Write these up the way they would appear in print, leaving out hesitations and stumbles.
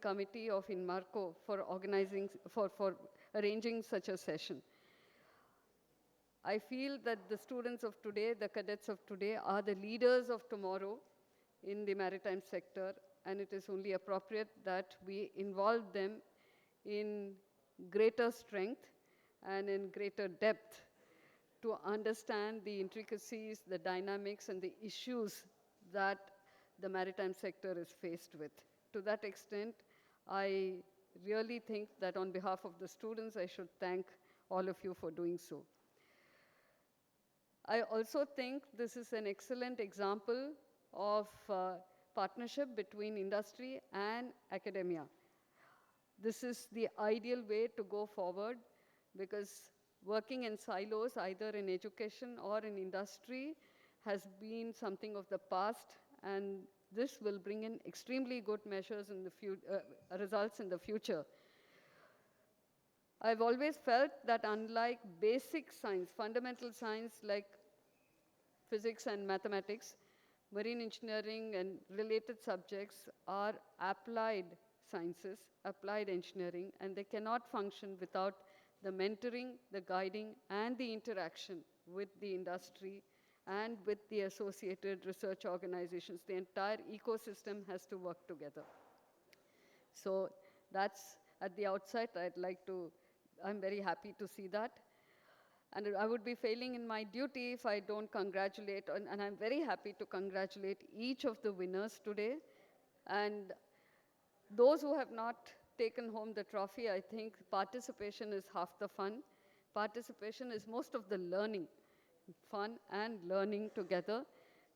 committee of INMARCO for for arranging such a session. I feel that the students of today, the cadets of today, are the leaders of tomorrow in the maritime sector, and it is only appropriate that we involve them in greater strength and in greater depth to understand the intricacies, the dynamics, and the issues that the maritime sector is faced with. To that extent, I really think that on behalf of the students, I should thank all of you for doing so. I also think this is an excellent example of partnership between industry and academia. This is the ideal way to go forward because working in silos, either in education or in industry, has been something of the past, and this will bring in extremely good measures in the results in the future. I've always felt that unlike basic science, fundamental science like physics and mathematics, marine engineering and related subjects are applied sciences, applied engineering, and they cannot function without the mentoring, the guiding, and the interaction with the industry and with the associated research organizations. The entire ecosystem has to work together. So that's at the outset, I'm very happy to see that. And I would be failing in my duty if I don't congratulate, and I'm very happy to congratulate each of the winners today. And those who have not taken home the trophy, I think participation is half the fun. Participation is most of the learning, fun and learning together,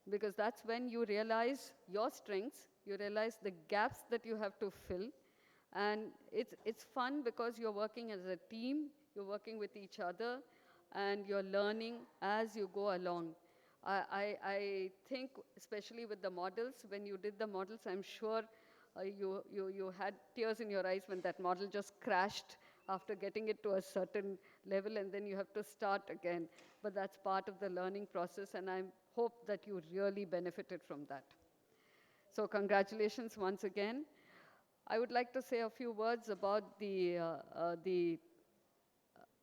because that's when you realize your strengths, you realize the gaps that you have to fill, and it's fun because you're working as a team, you're working with each other, and you're learning as you go along. I think, especially with the models, when you did the models, I'm sure you had tears in your eyes when that model just crashed after getting it to a certain level, and then you have to start again. But that's part of the learning process, and I hope that you really benefited from that. So congratulations once again. I would like to say a few words about the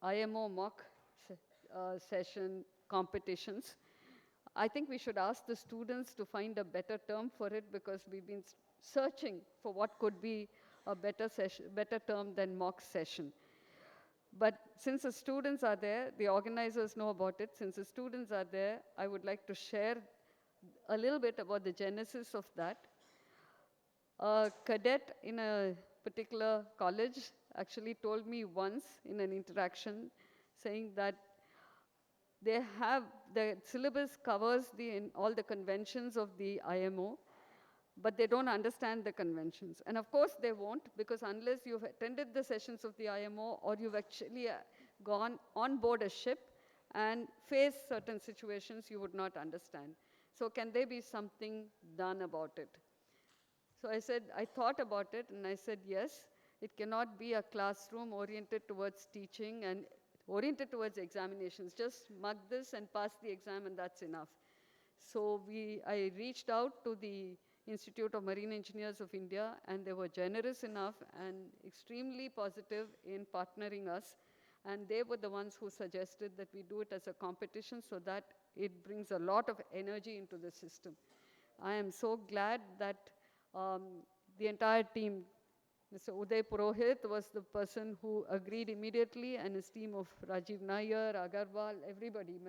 IMO mock session competitions. I think we should ask the students to find a better term for it because we've been searching for what could be a better term than mock session. But since the students are there, the organizers know about it. Since the students are there, I would like to share a little bit about the genesis of that. A cadet in a particular college actually told me once in an interaction saying that the syllabus covers all the conventions of the IMO, but they don't understand the conventions. And of course they won't, because unless you've attended the sessions of the IMO or you've actually gone on board a ship and faced certain situations, you would not understand. So can there be something done about it? So I thought about it, and I said, yes, it cannot be a classroom oriented towards teaching and oriented towards examinations. Just mug this and pass the exam, and that's enough. So I reached out to the Institute of Marine Engineers of India, and they were generous enough and extremely positive in partnering us. And they were the ones who suggested that we do it as a competition so that it brings a lot of energy into the system. I am so glad that the entire team, Mr. Uday Purohit was the person who agreed immediately, and his team of Rajiv Nair, Agarwal, everybody.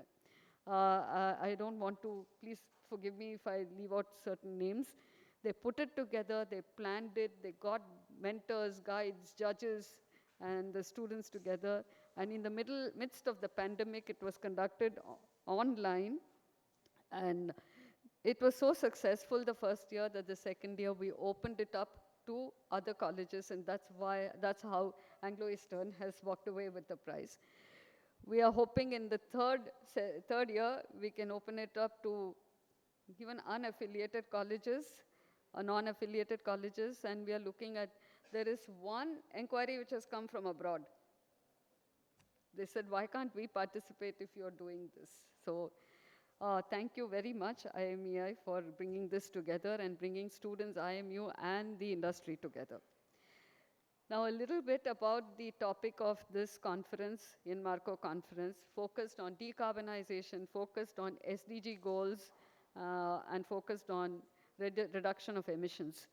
I don't want to, please forgive me if I leave out certain names. They put it together, they planned it, they got mentors, guides, judges, and the students together. And in the midst of the pandemic, it was conducted online. And it was so successful the first year that the second year we opened it up to other colleges, and that's how Anglo-Eastern has walked away with the prize. We are hoping in the third year we can open it up to even unaffiliated colleges, non-affiliated colleges, and we are looking at, there is one inquiry which has come from abroad. They said, why can't we participate if you're doing this? So thank you very much, IMEI, for bringing this together and bringing students, IMU, and the industry together. Now, a little bit about the topic of this conference, INMARCO conference, focused on decarbonization, focused on SDG goals, and focused on reduction of emissions.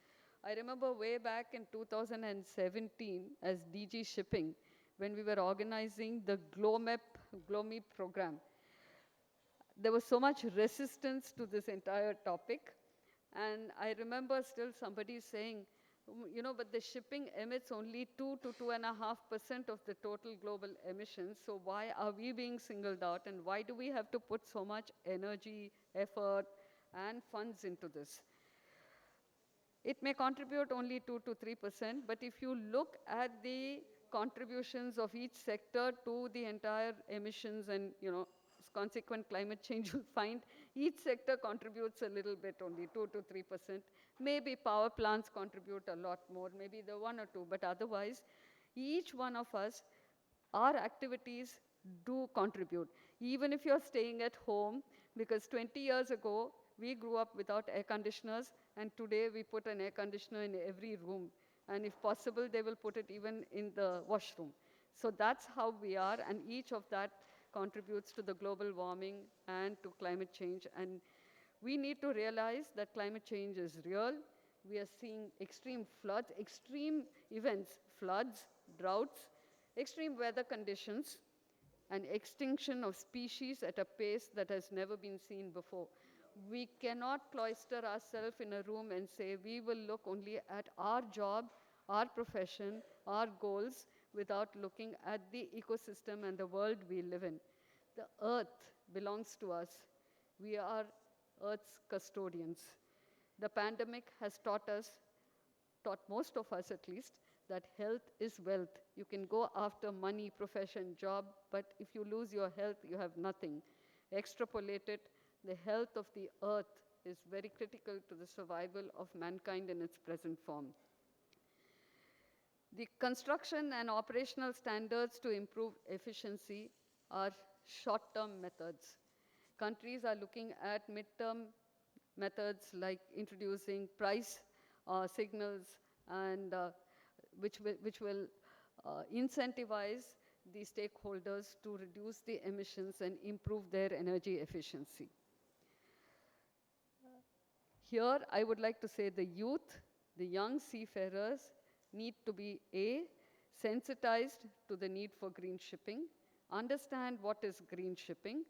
I remember way back in 2017 as DG Shipping, when we were organizing the GLOMEP program. There was so much resistance to this entire topic. And I remember still somebody saying, you know, but the shipping emits only 2 to 2.5% of the total global emissions. So why are we being singled out? And why do we have to put so much energy, effort, and funds into this? It may contribute only 2 to 3%, but if you look at the contributions of each sector to the entire emissions and, you know, consequent climate change, you'll find each sector contributes a little bit, only 2 to 3%. Maybe power plants contribute a lot more, maybe the 1 or 2, but otherwise, each one of us, our activities do contribute. Even if you're staying at home, because 20 years ago, we grew up without air conditioners, and today we put an air conditioner in every room. And if possible, they will put it even in the washroom. So that's how we are, and each of that contributes to the global warming and to climate change. And we need to realize that climate change is real. We are seeing extreme floods, extreme events, floods, droughts, extreme weather conditions, and extinction of species at a pace that has never been seen before. We cannot cloister ourselves in a room and say we will look only at our job, our profession, our goals, without looking at the ecosystem and the world we live in. The earth belongs to us. We are Earth's custodians. The pandemic has taught most of us at least, that health is wealth. You can go after money, profession, job, but if you lose your health, you have nothing. Extrapolate it, the health of the earth is very critical to the survival of mankind in its present form. The construction and operational standards to improve efficiency are short-term methods. Countries are looking at mid-term methods like introducing price signals and which will incentivize the stakeholders to reduce the emissions and improve their energy efficiency. Here, I would like to say the youth, the young seafarers need to be A, sensitized to the need for green shipping, understand what is green shipping,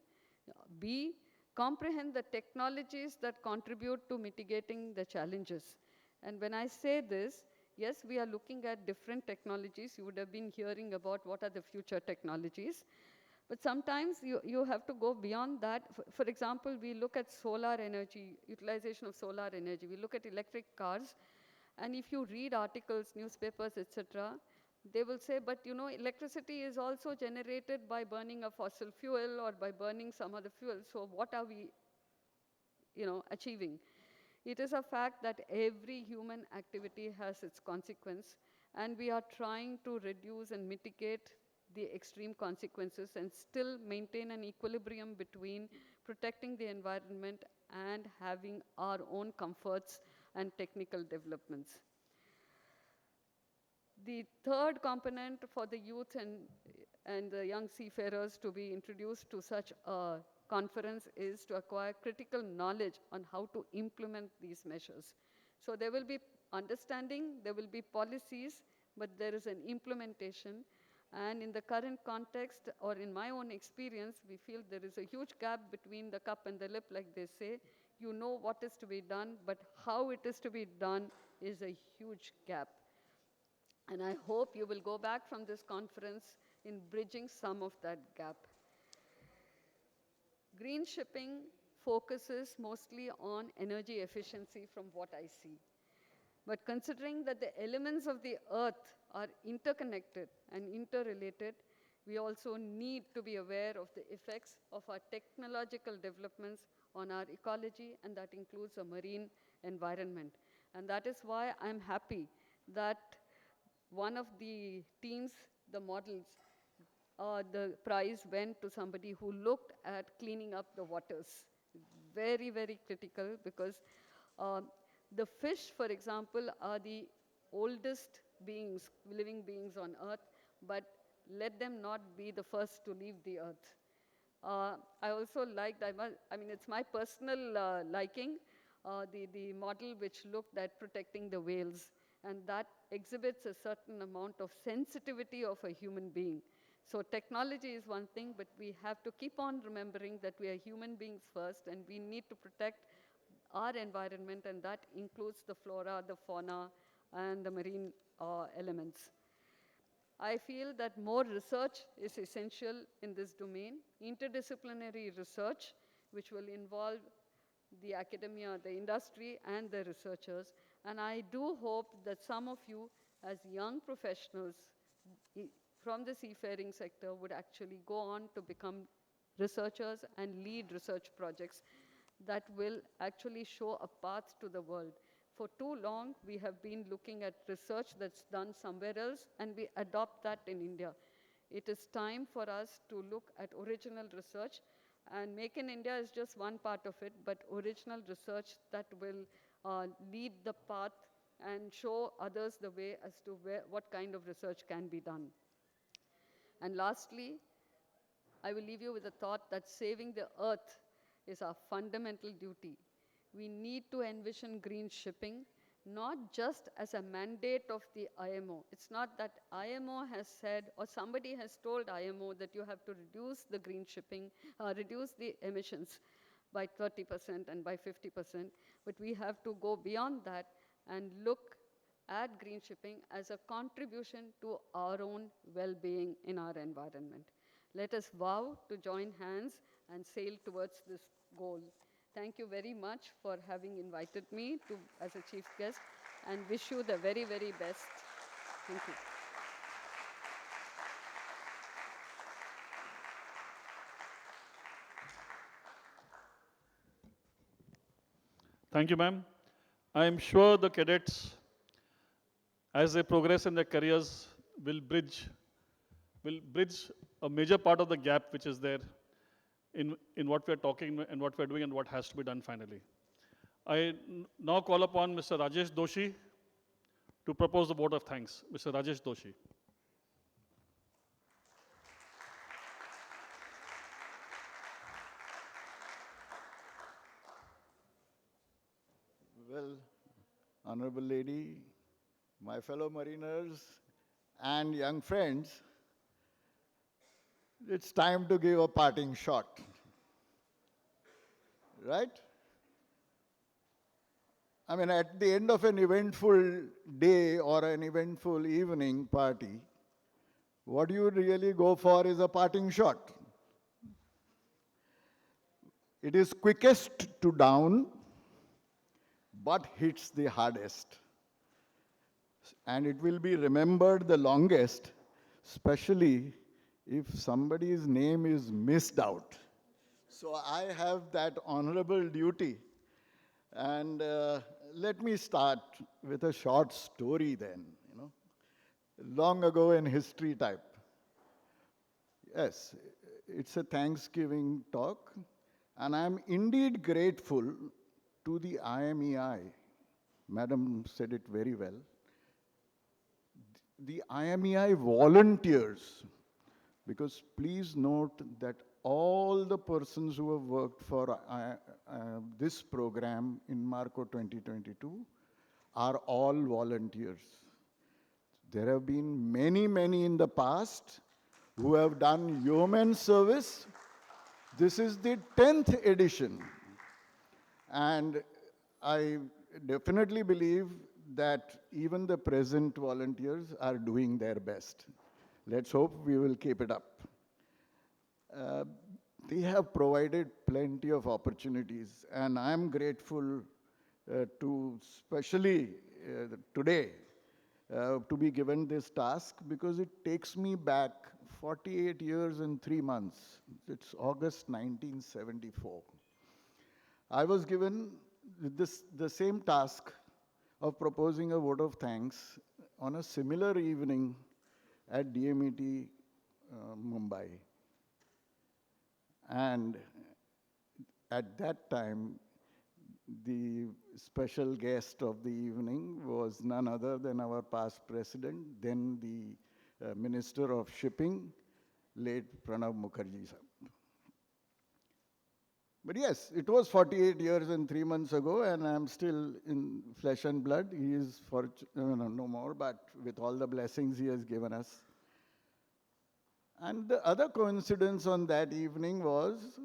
B, comprehend the technologies that contribute to mitigating the challenges. And when I say this, yes, we are looking at different technologies. You would have been hearing about what are the future technologies. But sometimes you have to go beyond that. For example, we look at solar energy, utilization of solar energy. We look at electric cars. And if you read articles, newspapers, etc., they will say, but you know, electricity is also generated by burning a fossil fuel or by burning some other fuel. So what are we, you know, achieving? It is a fact that every human activity has its consequence, and we are trying to reduce and mitigate the extreme consequences and still maintain an equilibrium between protecting the environment and having our own comforts and technical developments. The third component for the youth and the young seafarers to be introduced to such a conference is to acquire critical knowledge on how to implement these measures. So there will be understanding, there will be policies, but there is an implementation. And in the current context, or in my own experience, we feel there is a huge gap between the cup and the lip, like they say. You know what is to be done, but how it is to be done is a huge gap. And I hope you will go back from this conference in bridging some of that gap. Green shipping focuses mostly on energy efficiency from what I see. But considering that the elements of the earth are interconnected and interrelated, we also need to be aware of the effects of our technological developments on our ecology, and that includes a marine environment. And that is why I'm happy that one of the teams, the models, the prize went to somebody who looked at cleaning up the waters. Very, very critical, because the fish, for example, are the oldest beings, living beings on Earth, but let them not be the first to leave the Earth. I also liked, I mean, it's my personal liking, the model which looked at protecting the whales. And that exhibits a certain amount of sensitivity of a human being. So technology is one thing, but we have to keep on remembering that we are human beings first, and we need to protect our environment, and that includes the flora, the fauna, and the marine elements. I feel that more research is essential in this domain, interdisciplinary research, which will involve the academia, the industry, and the researchers. And I do hope that some of you, as young professionals from the seafaring sector, would actually go on to become researchers and lead research projects that will actually show a path to the world. For too long, we have been looking at research that's done somewhere else, and we adopt that in India. It is time for us to look at original research, and Make in India is just one part of it, but original research that will lead the path and show others the way as to what kind of research can be done. And lastly, I will leave you with the thought that saving the earth is our fundamental duty. We need to envision green shipping, not just as a mandate of the IMO. It's not that IMO has said, or somebody has told IMO that you have to reduce the green shipping, reduce the emissions by 30% and by 50%, but we have to go beyond that and look at green shipping as a contribution to our own well-being in our environment. Let us vow to join hands and sail towards this goal. Thank you very much for having invited me as a chief guest, and wish you the very, very best. Thank you. Thank you, ma'am. I am sure the cadets, as they progress in their careers, will bridge a major part of the gap which is there in what we're talking and what we're doing and what has to be done finally. I now call upon Mr. Rajesh Doshi to propose the vote of thanks. Mr. Rajesh Doshi. Well, Honorable Lady, my fellow mariners, and young friends, it's time to give a parting shot. Right? I mean, at the end of an eventful day or an eventful evening party, what you really go for is a parting shot. It is quickest to down, but hits the hardest. And it will be remembered the longest, especially if somebody's name is missed out. So I have that honorable duty. And let me start with a short story then, long ago in history type. Yes, it's a Thanksgiving talk, and I'm indeed grateful to the IMEI. Madam said it very well. The IMEI volunteers, because please note that all the persons who have worked for this program INMARCO 2022 are all volunteers. There have been many, many in the past who have done yeoman service. This is the 10th edition. And I definitely believe that even the present volunteers are doing their best. Let's hope we will keep it up. They have provided plenty of opportunities, and I'm grateful to, especially today, to be given this task, because it takes me back 48 years and 3 months. It's August 1974. I was given the same task of proposing a vote of thanks on a similar evening at DMET, Mumbai. And at that time, The special guest of the evening was none other than our past president, then the Minister of Shipping, late Pranav Mukherjee sir. But yes, it was 48 years and 3 months ago, and I'm still in flesh and blood. He is no more, but with all the blessings he has given us. And the other coincidence on that evening was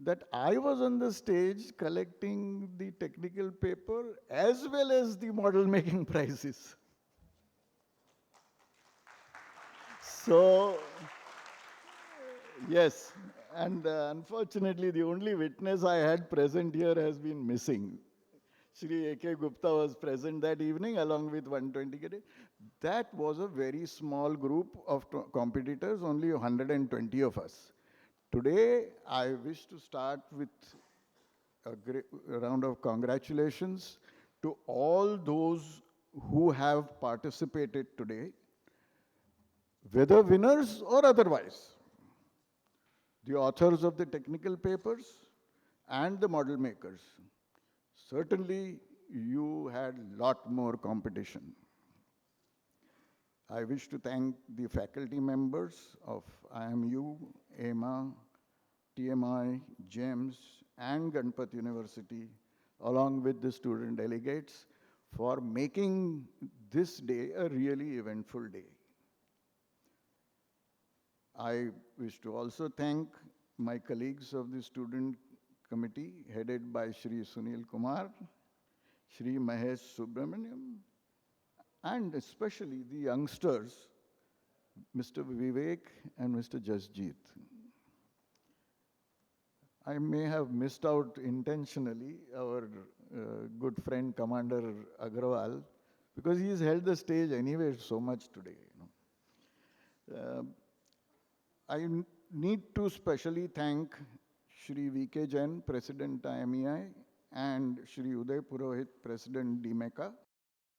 that I was on the stage collecting the technical paper as well as the model making prizes. So, yes, and unfortunately, the only witness I had present here has been missing. Shri A.K. Gupta was present that evening along with 120 cadets. That was a very small group of competitors, only 120 of us. Today, I wish to start with a round of congratulations to all those who have participated today, whether winners or otherwise. The authors of the technical papers and the model makers. Certainly, you had a lot more competition. I wish to thank the faculty members of IMU, EMA, TMI, GEMS, and Ganpat University, along with the student delegates, for making this day a really eventful day. I wish to also thank my colleagues of the student committee, headed by Shri Sunil Kumar, Shri Mahesh Subramaniam, and especially the youngsters, Mr. Vivek and Mr. Jasjeet. I may have missed out intentionally our good friend Commander Agrawal, because he has held the stage anyway so much today. I need to specially thank Shri V.K. Jain, President IMEI, and Shri Uday Purohit, President DMECA,